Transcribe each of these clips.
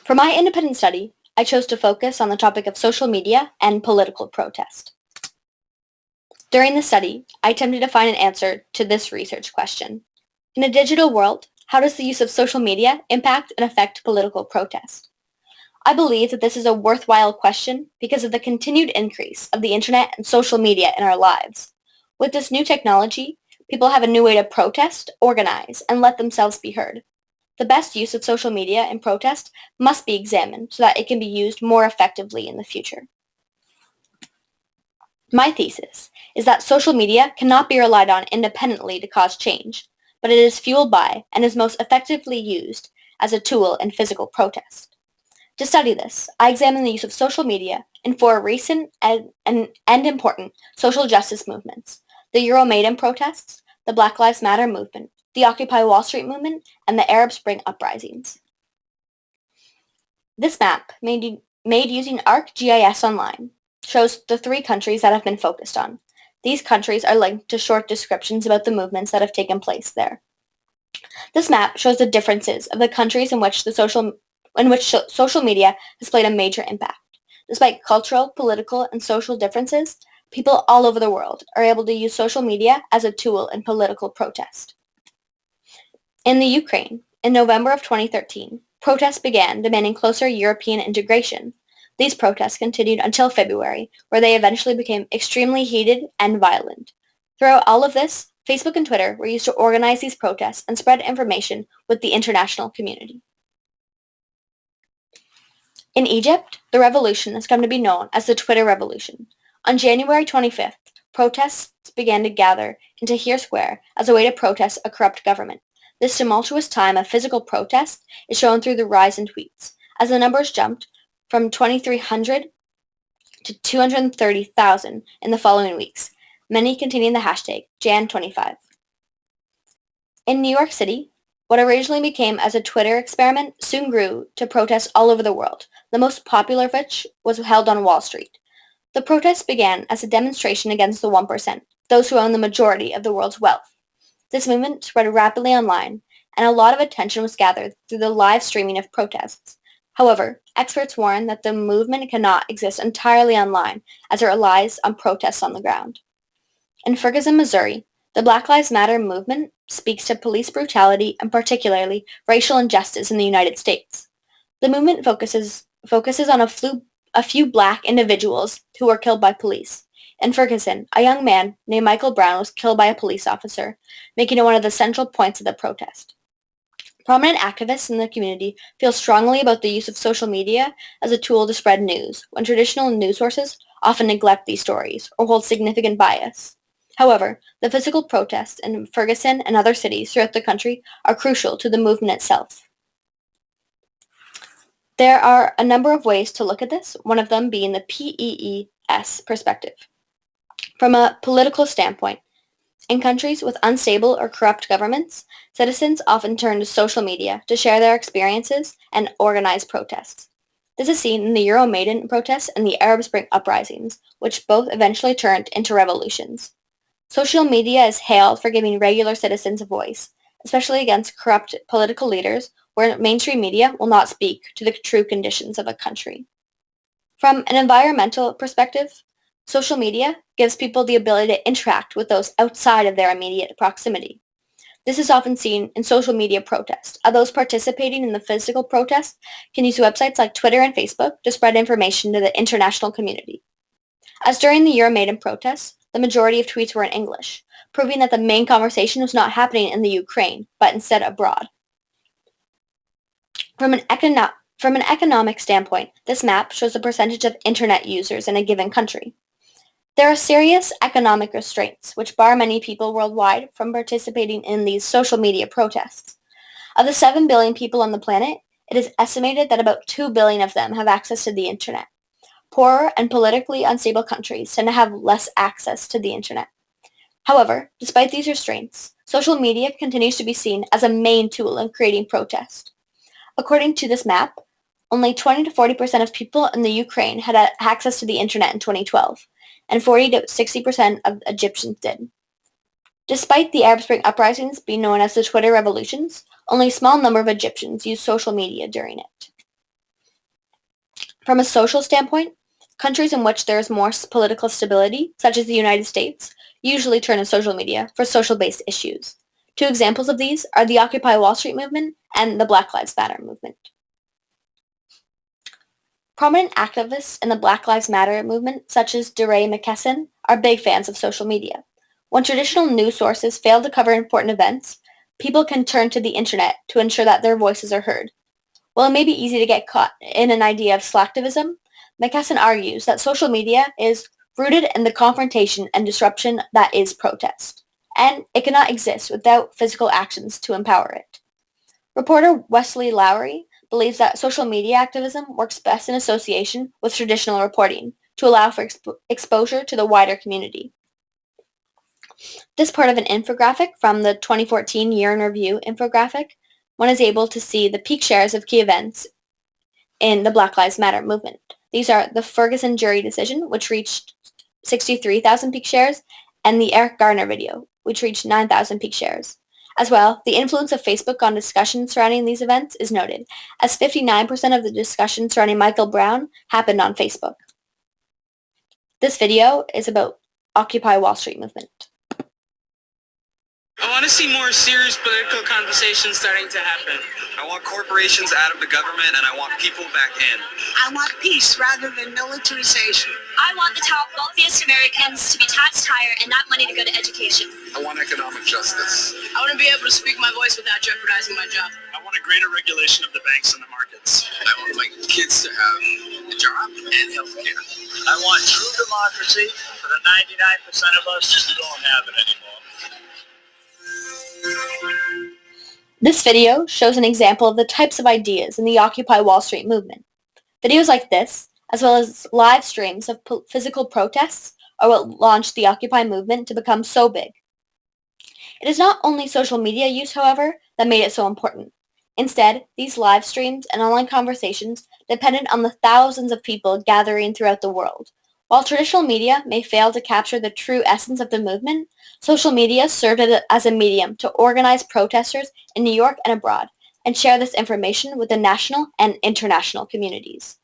For my independent study, I chose to focus on the topic of social media and political protest. During the study, I attempted to find an answer to this research question. In a digital world, how does the use of social media impact and affect political protest? I believe that this is a worthwhile question because of the continued increase of the internet and social media in our lives. With this new technology, people have a new way to protest, organize, and let themselves be heard. The best use of social media in protest must be examined so that it can be used more effectively in the future. My thesis is that social media cannot be relied on independently to cause change, but it is fueled by and is most effectively used as a tool in physical protest. To study this, I examined the use of social media in four recent and important social justice movements: the Euromaidan protests, the Black Lives Matter movement, the Occupy Wall Street movement, and the Arab Spring uprisings. This map, made using ArcGIS Online, shows the three countries that have been focused on. These countries are linked to short descriptions about the movements that have taken place there. This map shows the differences of the countries in which social media has played a major impact. Despite cultural, political, and social differences, people all over the world are able to use social media as a tool in political protest. In the Ukraine, in November of 2013, protests began demanding closer European integration. These protests continued until February, where they eventually became extremely heated and violent. Throughout all of this, Facebook and Twitter were used to organize these protests and spread information with the international community. In Egypt, the revolution has come to be known as the Twitter Revolution. On January 25th, protests began to gather into Tahrir Square as a way to protest a corrupt government. This tumultuous time of physical protest is shown through the rise in tweets, as the numbers jumped from 2,300 to 230,000 in the following weeks, many containing the hashtag Jan25. In New York City, what originally became as a Twitter experiment soon grew to protests all over the world, the most popular of which was held on Wall Street. The protests began as a demonstration against the 1%, those who own the majority of the world's wealth. This movement spread rapidly online, and a lot of attention was gathered through the live streaming of protests. However, experts warn that the movement cannot exist entirely online as it relies on protests on the ground. In Ferguson, Missouri, the Black Lives Matter movement speaks to police brutality and particularly racial injustice in the United States. The movement focuses on a few black individuals who were killed by police. In Ferguson, a young man named Michael Brown was killed by a police officer, making it one of the central points of the protest. Prominent activists in the community feel strongly about the use of social media as a tool to spread news, when traditional news sources often neglect these stories or hold significant bias. However, the physical protests in Ferguson and other cities throughout the country are crucial to the movement itself. There are a number of ways to look at this, one of them being the PEES perspective. From a political standpoint, in countries with unstable or corrupt governments, citizens often turn to social media to share their experiences and organize protests. This is seen in the Euromaidan protests and the Arab Spring uprisings, which both eventually turned into revolutions. Social media is hailed for giving regular citizens a voice, especially against corrupt political leaders, where mainstream media will not speak to the true conditions of a country. From an environmental perspective, social media gives people the ability to interact with those outside of their immediate proximity. This is often seen in social media protests, as those participating in the physical protest can use websites like Twitter and Facebook to spread information to the international community. As during the Euromaidan protests, the majority of tweets were in English, proving that the main conversation was not happening in the Ukraine, but instead abroad. From an economic standpoint, this map shows the percentage of internet users in a given country. There are serious economic restraints which bar many people worldwide from participating in these social media protests. Of the 7 billion people on the planet, it is estimated that about 2 billion of them have access to the internet. Poorer and politically unstable countries tend to have less access to the internet. However, despite these restraints, social media continues to be seen as a main tool in creating protest. According to this map, only 20 to 40% of people in the Ukraine had access to the internet in 2012, and 40 to 60% of Egyptians did. Despite the Arab Spring uprisings being known as the Twitter revolutions, only a small number of Egyptians used social media during it. From a social standpoint, countries in which there is more political stability, such as the United States, usually turn to social media for social-based issues. Two examples of these are the Occupy Wall Street movement and the Black Lives Matter movement. Prominent activists in the Black Lives Matter movement, such as DeRay McKesson, are big fans of social media. When traditional news sources fail to cover important events, people can turn to the internet to ensure that their voices are heard. While it may be easy to get caught in an idea of slacktivism, McKesson argues that social media is rooted in the confrontation and disruption that is protest, and it cannot exist without physical actions to empower it. Reporter Wesley Lowery believes that social media activism works best in association with traditional reporting to allow for exposure to the wider community. This part of an infographic from the 2014 Year in Review infographic, one is able to see the peak shares of key events in the Black Lives Matter movement. These are the Ferguson jury decision, which reached 63,000 peak shares, and the Eric Garner video, which reached 9,000 peak shares. As well, the influence of Facebook on discussion surrounding these events is noted, as 59% of the discussion surrounding Michael Brown happened on Facebook. This video is about Occupy Wall Street movement. I want to see more serious political conversations starting to happen. I want corporations out of the government, and I want people back in. I want peace rather than militarization. I want the top wealthiest Americans to be taxed higher and that money to go to education. I want economic justice. I want to be able to speak my voice without jeopardizing my job. I want a greater regulation of the banks and the markets. I want my kids to have a job and health care. I want true democracy for the 99% of us who don't have it anymore. This video shows an example of the types of ideas in the Occupy Wall Street movement. Videos like this, as well as live streams of physical protests, are what launched the Occupy movement to become so big. It is not only social media use, however, that made it so important. Instead, these live streams and online conversations depended on the thousands of people gathering throughout the world. While traditional media may fail to capture the true essence of the movement, social media served as a medium to organize protesters in New York and abroad and share this information with the national and international communities.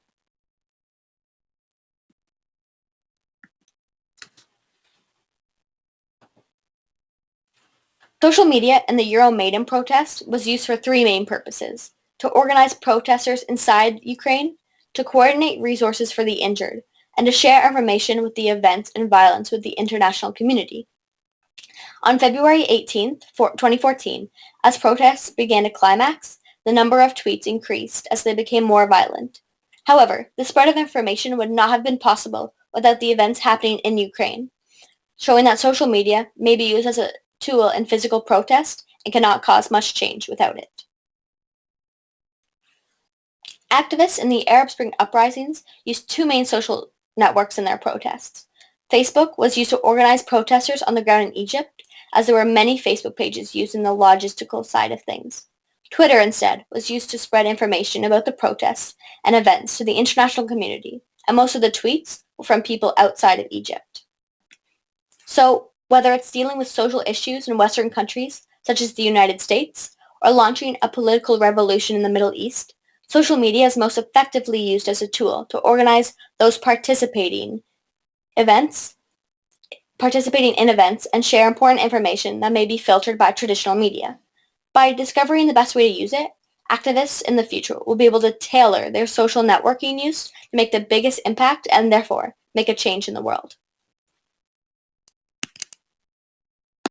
Social media in the Euromaidan protest was used for three main purposes: to organize protesters inside Ukraine, to coordinate resources for the injured, and to share information with the events and violence with the international community. On February 18, 2014, as protests began to climax, the number of tweets increased as they became more violent. However, the spread of information would not have been possible without the events happening in Ukraine, showing that social media may be used as a tool in physical protest and cannot cause much change without it. Activists in the Arab Spring uprisings used two main social networks in their protests. Facebook was used to organize protesters on the ground in Egypt, as there were many Facebook pages used in the logistical side of things. Twitter, instead, was used to spread information about the protests and events to the international community, and most of the tweets were from people outside of Egypt. So, whether it's dealing with social issues in Western countries, such as the United States, or launching a political revolution in the Middle East, social media is most effectively used as a tool to organize those participating in events and share important information that may be filtered by traditional media. By discovering the best way to use it, activists in the future will be able to tailor their social networking use to make the biggest impact and therefore make a change in the world.